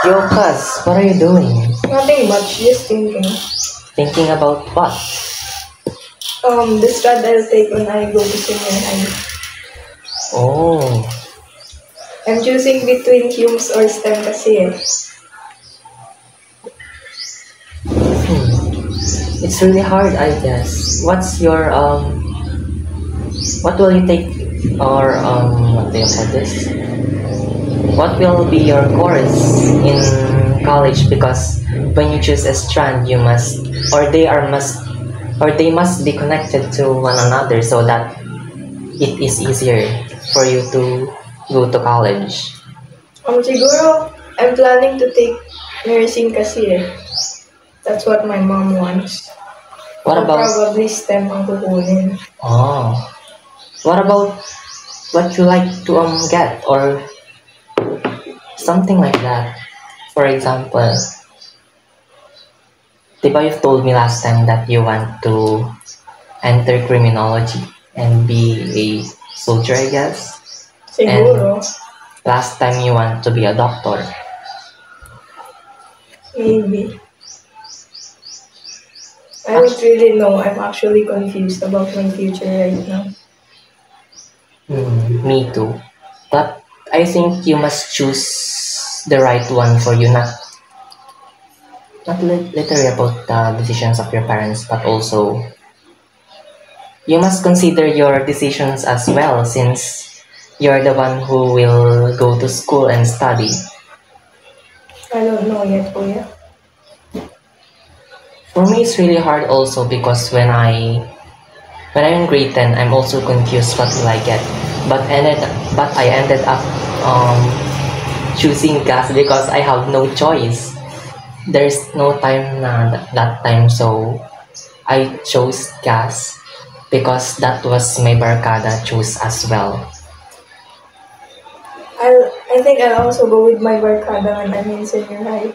Yo, cuz, what are you doing? Nothing much, just thinking. Thinking about what? The strat I'll take when I go to senior high. Oh, I'm choosing between Humes or STEM kasi eh. it's really hard, I guess. What's your what will you take, or what do you call this? What will be your course in college? Because when you choose a strand, you must, or they are must, or they must be connected to one another so that it is easier for you to go to college. Siguro, I'm planning to take nursing kasi eh. That's what my mom wants. What So about probably STEM ang kukunin. oh? What about what you like to get, or something like that? For example, diba you've told me last time that you want to enter criminology and be a soldier, I guess. Siguro, Last time you want to be a doctor. maybe. I don't really know. I'm actually confused about my future right now. Me too. But I think you must choose the right one for you, not literally about the decisions of your parents, but also you must consider your decisions as well, since you're the one who will go to school and study. I don't know yet, kuya. For me, it's really hard also because when I'm in grade 10, I'm also confused what will I get. But I ended up um, choosing gas because I have no choice. There's no time na that time, so I chose gas because that was my barkada choose as well. I think I'll also go with my barkada when I'm in senior high.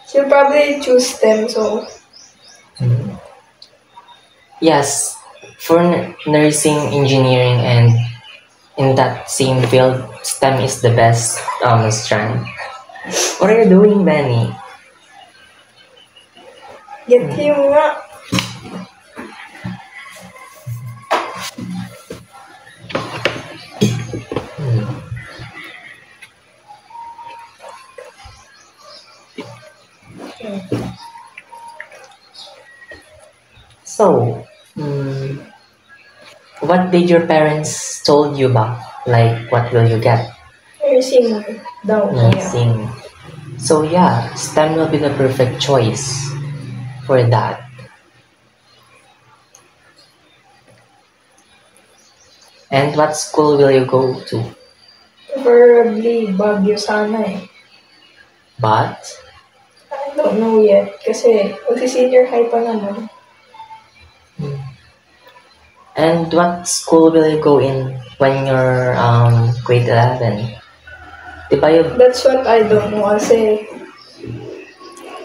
She'll probably choose STEM, so Yes, for nursing, engineering, and in that same field, STEM is the best strand. What are you doing, Benny? get him nga. So, what did your parents told you about? Like, what will you get? Nursing daw, kuya. Nursing. So yeah, STEM will be the perfect choice for that. And what school will you go to? Preferably Baguio sana eh. But I don't know yet kasi magsi-senior high pa naman. and what school will you go in when you're grade 11? Diba you That's what I don't know kasi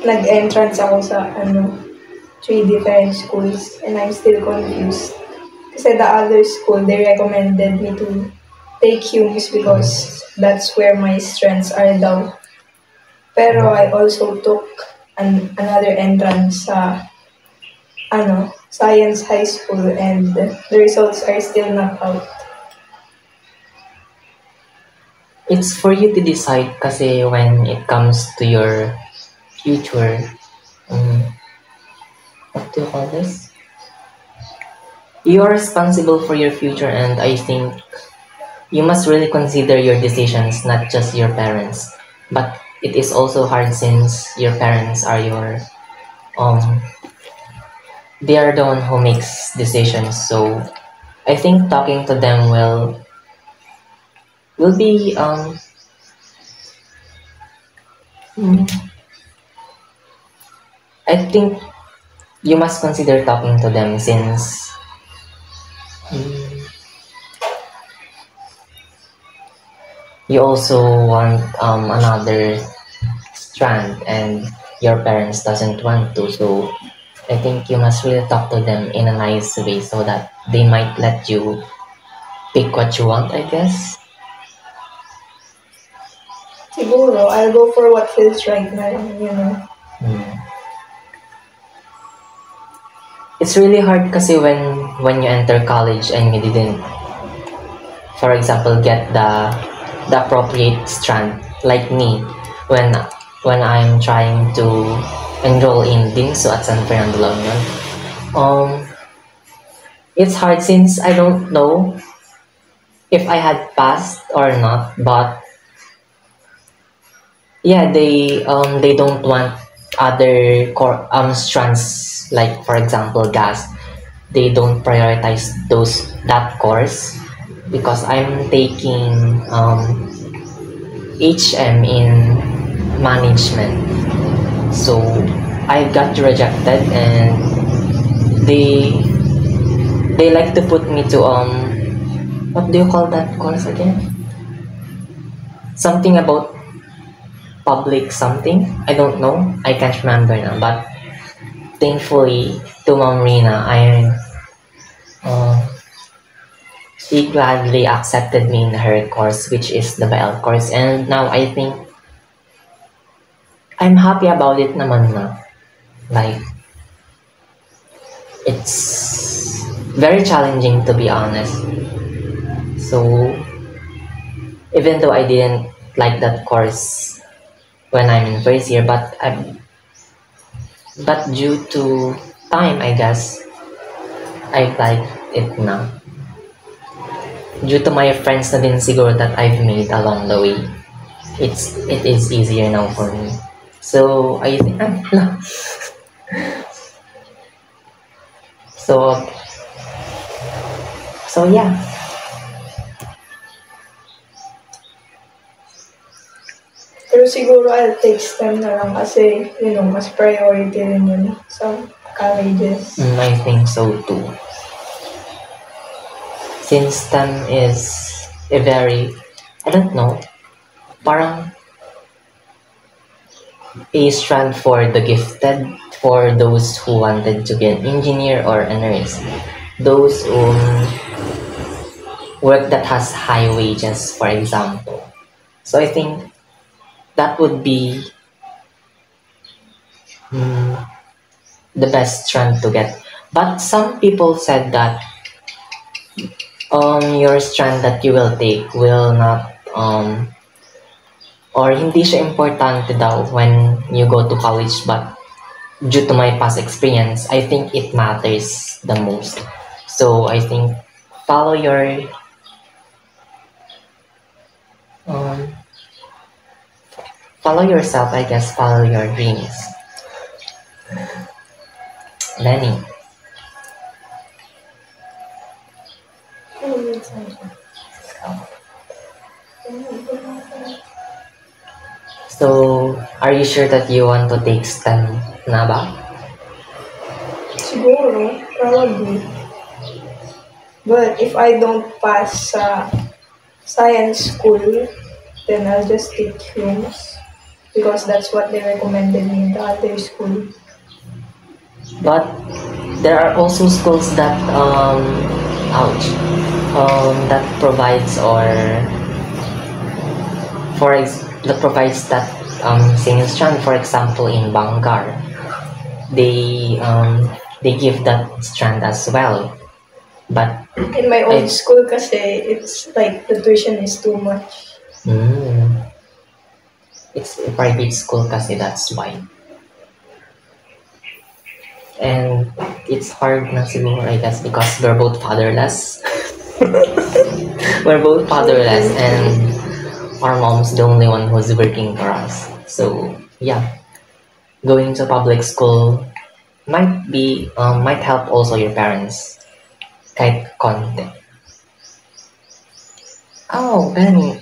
nag-entrance ako sa 3 different schools and I'm still confused. Kasi the other school, they recommended me to take Humes because that's where my strengths are daw. Pero I also took another entrance sa Science High School and the results are still not out. it's for you to decide kasi when it comes to your future, what do you call this? You are responsible for your future, and I think you must really consider your decisions, not just your parents. But it is also hard since your parents are your um they are the one who makes decisions. So I think talking to them will be hmm, I think you must consider talking to them since you also want another strand and your parents doesn't want to. So I think you must really talk to them in a nice way so that they might let you pick what you want, I guess. Siguro, I'll go for what feels right now. Hmm. It's really hard kasi when you enter college and you didn't, for example, get the appropriate strand. Like me, when when I'm trying to enroll in DINSO at San Fernando La Union, um, it's hard since I don't know if I had passed or not. But yeah, they don't want other strands, like for example gas. They don't prioritize those that course because I'm taking HM in management. So I got rejected, and they they like to put me to what do you call that course again? Something about public something. I don't know. I can't remember now. But thankfully to Mom Rina, uh, she gladly accepted me in her course, which is the BL course, and now I think I'm happy about it naman na. Like, it's very challenging to be honest. So even though I didn't like that course when I'm in first year, but due to time, I guess I like it now. Due to my friends na din siguro that I've made along the way, it is easier now for me. So I think so so yeah. Pero siguro I'll take STEM na lang kasi, mas priority rin yun sa colleges. I think so too. Since STEM is a very, I don't know, parang a strand for the gifted, for those who wanted to be an engineer or a nurse, those work that has high wages, for example. So I think that would be mm, the best strand to get. But some people said that your strand that you will take will not or hindi siya importante daw when you go to college, but due to my past experience, I think it matters the most. So I think follow your um, follow yourself, I guess, follow your dreams. Lenny. So, are you sure that you want to take STEM na ba? Siguro, probably. But if I don't pass sa science school, then I'll just take humans because that's what they recommended me in the other school. But there are also schools that ouch, that provides or that provides that same strand. For example, in Bangar, they give that strand as well. But In my old school kasi, it's like the tuition is too much. It's a private school kasi that's why. And it's hard na siguro, I guess, because we're both fatherless. We're both fatherless, and our mom's the only one who's working for us. So yeah, going to public school might help also your parents kahit konti. Oh, Benny.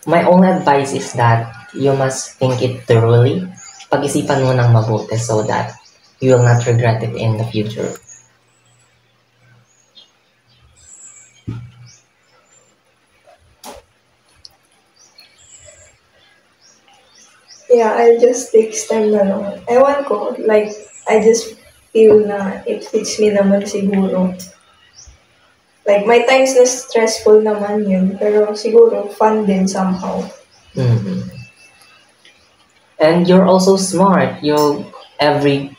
My only advice is that you must think it thoroughly. Pag-isipan mo ng mabuti so that you will not regret it in the future. Yeah, I'll just take STEM na lang. Ewan ko, like, I just feel na it fits me naman siguro. Like, my times na stressful naman yun, pero siguro fun din somehow. Mhm. And you're also smart. You every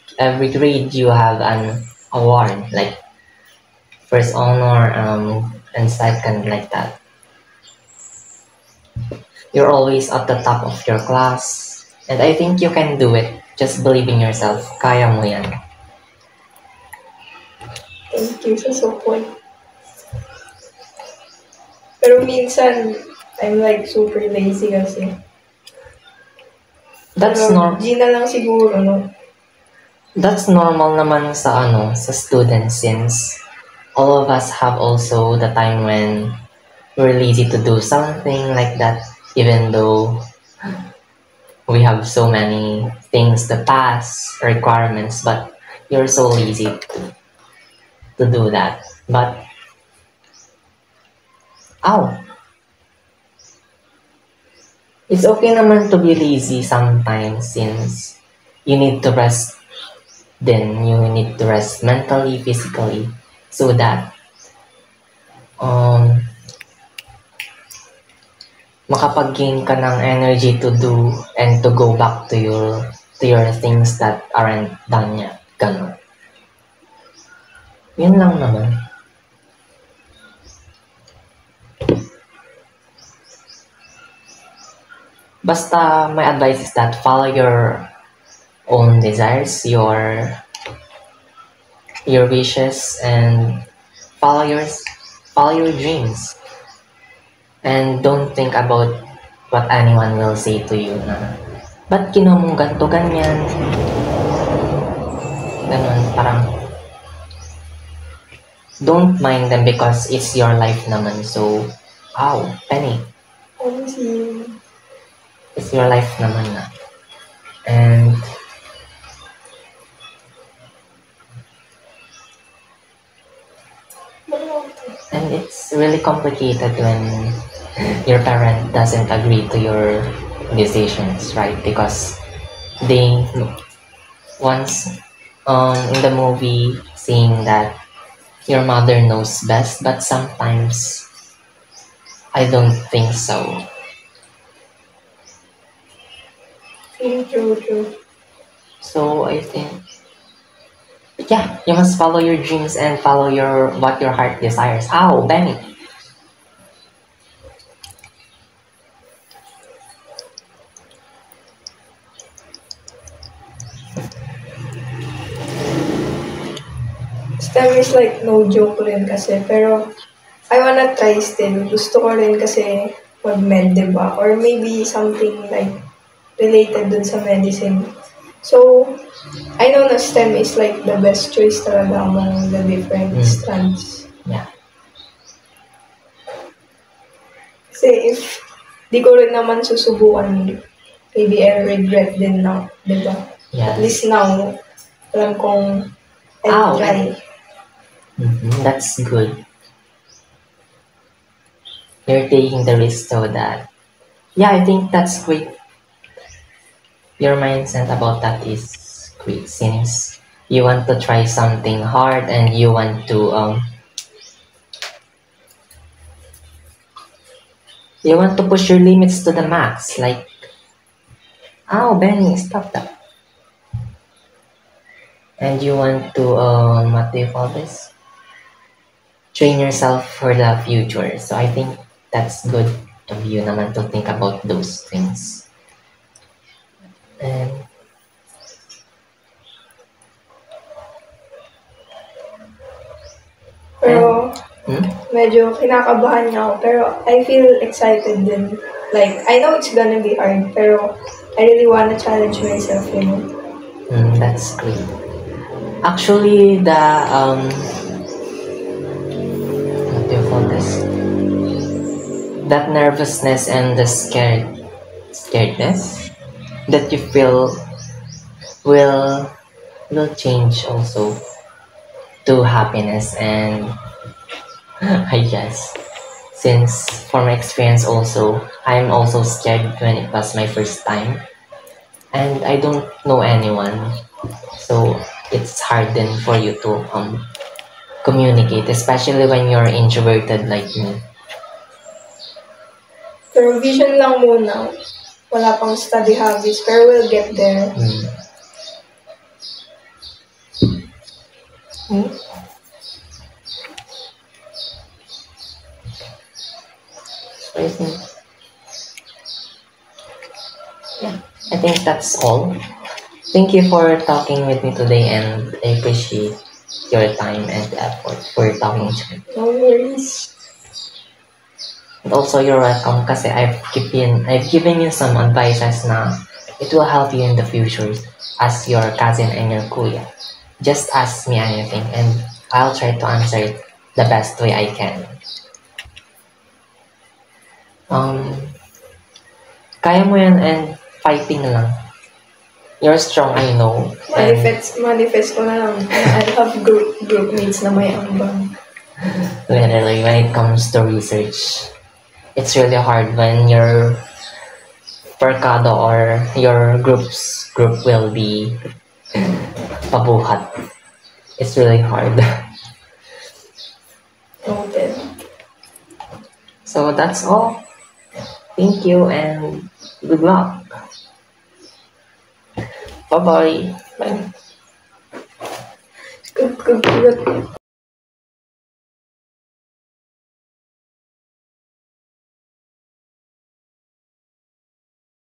grade you have an award, like first honor, and second, like that. You're always at the top of your class. And I think you can do it. Just believe in yourself. Kaya mo yan. Thank you sa support. Pero minsan, I'm like super lazy kasi. That's Pero normal. G na lang siguro, no? That's normal naman sa sa students, since all of us have also the time when we're lazy to do something like that, even though we have so many things to pass, requirements, but you're so lazy to do that. But ow, it's okay naman to be lazy sometimes, since you need to rest. Then you need to rest mentally, physically, so that um makapag-gain ka ng energy to do and to go back to your things that aren't done yet. Ganun. Yun lang naman. Basta my advice is that follow your own desires, your wishes, and follow your dreams. And don't think about what anyone will say to you na, ba't ginawa mong ganito, ganyan? Ganun, parang, don't mind them because it's your life naman. So, ow, Penny, Kasi, it's your life naman na. And, and it's really complicated when your parent doesn't agree to your decisions, right? Because they once in the movie saying that your mother knows best, but sometimes I don't think so. true. So I think, yeah, you must follow your dreams and follow what your heart desires. Ow, Benny. STEM is like no joke rin kasi, pero I wanna try still. Gusto ko rin kasi mag-med, diba? Or maybe something like related dun sa medicine. So, I know na STEM is like the best choice talaga among the different strands. Yeah. Kasi if di ko rin naman susubukan, maybe I'll regret din now, diba? Yes. At least now, alam kong Ow. I'll try. That's good. You're taking the risk so that, yeah, I think that's great. Your mindset about that is great, since you want to try something hard and you want to push your limits to the max. Like, oh, Benny, stop that. And you want to what do you call this? Train yourself for the future. So I think that's good of you naman to think about those things. And Pero, medyo kinakabahan niya ako. Pero, I feel excited din. Like, I know it's gonna be hard, pero I really wanna challenge myself, you know? That's great. Actually, the what do you call this? That nervousness and the scaredness that you feel will change also to happiness. And I guess, since from my experience also, I'm also scared when it was my first time. and I don't know anyone, so it's hard then for you to communicate, especially when you're introverted like me. Pero vision lang muna. Wala pang study habits, pero we'll get there. So I think that's all. Thank you for talking with me today, and I appreciate your time and effort for talking to me. No worries. And also, you're welcome kasi I've given you some advices na it will help you in the future as your cousin and your kuya. Just ask me anything and I'll try to answer it the best way I can. Kaya mo yan and fighting lang. You're strong, I know. And Manifest ko na lang. I'll have group mates na may ambang. literally, when it comes to research, it's really hard when your perkado or your group will be pabuhat. It's really hard. Noted. So that's all. Thank you and good luck. Bye-bye. Bye. Good.